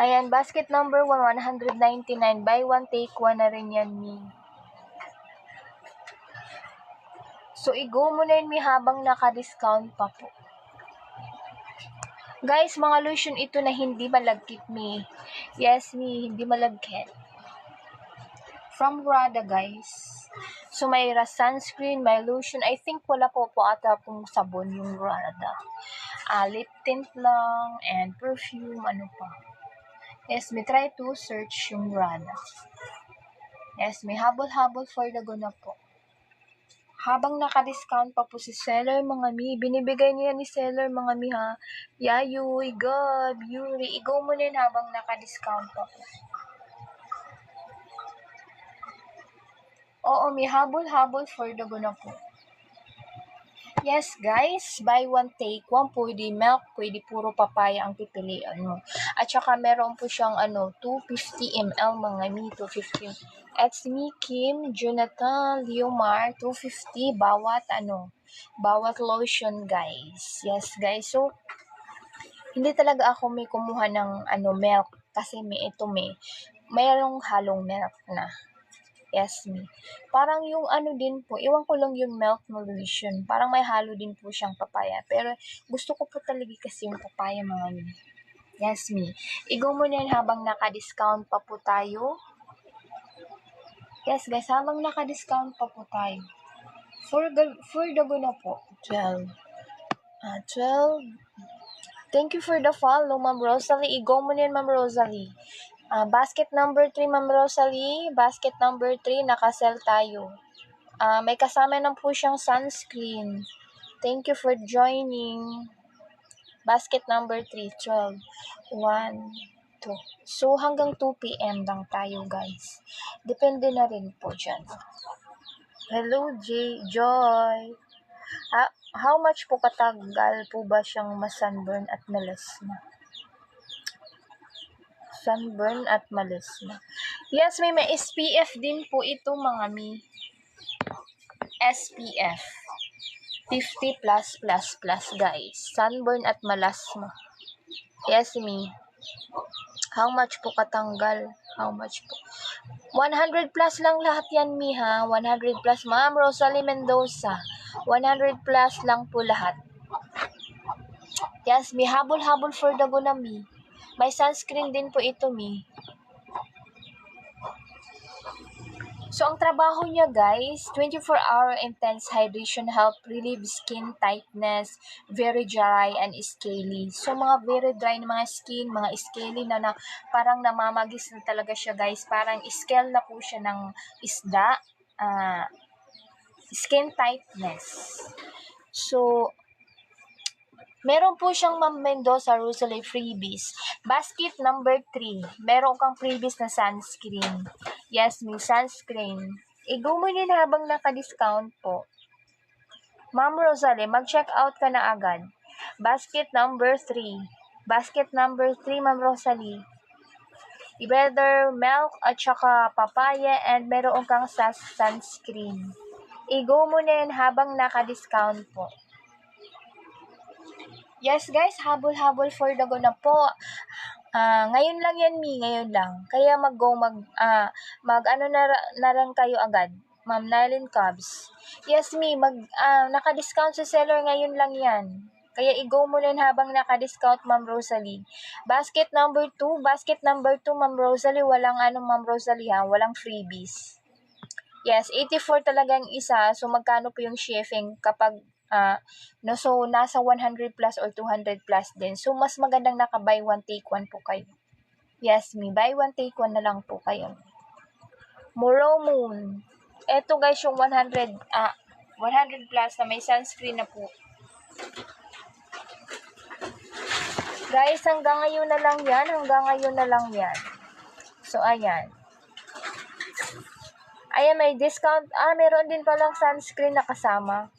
Ayan, basket number 199. Buy one, take one na rin yan, Mi. So, i-go mo na yun, Mi, habang naka-discount pa po. Guys, mga lotion ito na hindi malagkit, Mi. Yes, Mi, hindi malagkit. From Rada, guys. So, may sunscreen, may lotion. I think wala po ata pong sabon yung Rada. Lip tint lang, and perfume, ano pa. Yes, may try to search yung Rada. Yes, may habol-habol for the go na po. Habang naka-discount pa po si seller, mga Mi. Binibigay niya ni seller, mga Mi, ha. Yayoy, Gab, Yuri. I-go mo na yun habang naka-discount pa po. Oo, may habol-habol for the go na po. Yes, guys, buy one, take one. Pwede milk, pwede puro papaya ang pipilian mo. At saka meron po siyang 250 ml, mga Mi, 250. It's me, Kim, Jonathan, Leomar, 250 bawat lotion, guys. Yes, guys. So, hindi talaga ako may kumuha ng milk kasi mayroong halong milk na. Yes, Mi. Parang yung din po, iwan ko lang yung milk na lotion. Parang may halo din po siyang papaya. Pero gusto ko po talaga kasi yung papaya, mga Mi. Yes, Mi. I-go mo na yan habang naka-discount pa po tayo. Yes, guys, habang naka-discount pa po tayo. For the go na po. 12. 12. Thank you for the follow, Ma'am Rosalie. I-go mo na yan, Ma'am Rosalie. Basket number 3, Ma'am Rosalie. Basket number 3, nakasell tayo. May kasama na po siyang sunscreen. Thank you for joining. Basket number 3, 12. 1, 2. So, hanggang 2 p.m. lang tayo, guys. Depende na rin po dyan. Hello, Joy. How much po katagal po ba siyang masunburn at melasma? Sunburn at melasma. Yes, may SPF din po ito, mga Mi. SPF 50+++, guys. Sunburn at melasma. Yes, Mi. How much po katanggal? How much po? 100 plus lang lahat yan, Mi, ha? 100 plus. Ma'am Rosalie Mendoza. 100 plus lang po lahat. Yes, Mi. Habol-habol for the go na, Mi. May sunscreen din po ito, Mi. So, ang trabaho niya, guys, 24-hour intense hydration help relieve skin tightness, very dry and scaly. So, mga very dry na mga skin, mga scaly na parang namamagis na talaga siya, guys. Parang scale na po siya ng isda. Skin tightness. So, meron po siyang Ma'am Mendoza Rosalie freebies. Basket number 3. Meron kang freebies na sunscreen. Yes, may sunscreen. I-go mo din habang naka-discount po. Ma'am Rosalie, mag-check out ka na agad. Basket number 3. Basket number 3, Ma'am Rosalie. Either milk at saka papaya and meron kang sunscreen. I-go mo na yan habang naka-discount po. Yes, guys, habol-habol for the go na po. Ngayon lang yan, Mi, ngayon lang. Kaya na lang kayo agad. Ma'am Nylin Cubs. Yes, Mi, naka-discount sa seller ngayon lang yan. Kaya i-go mo rin habang naka-discount, Ma'am Rosalie. Basket number 2, Ma'am Rosalie, walang Ma'am Rosalie, ha, walang freebies. Yes, 84 talagang isa. So, magkano po yung shipping kapag so nasa 100 plus or 200 plus din. So, mas magandang naka-buy one, take one po kayo. Yes, Mi, buy one, take one na lang po kayo. Moro Moon. Eto, guys, yung 100 plus na may sunscreen na po. Guys, hanggang ngayon na lang yan. So, ayan. Ayan, may discount. Meron din palang sunscreen na kasama.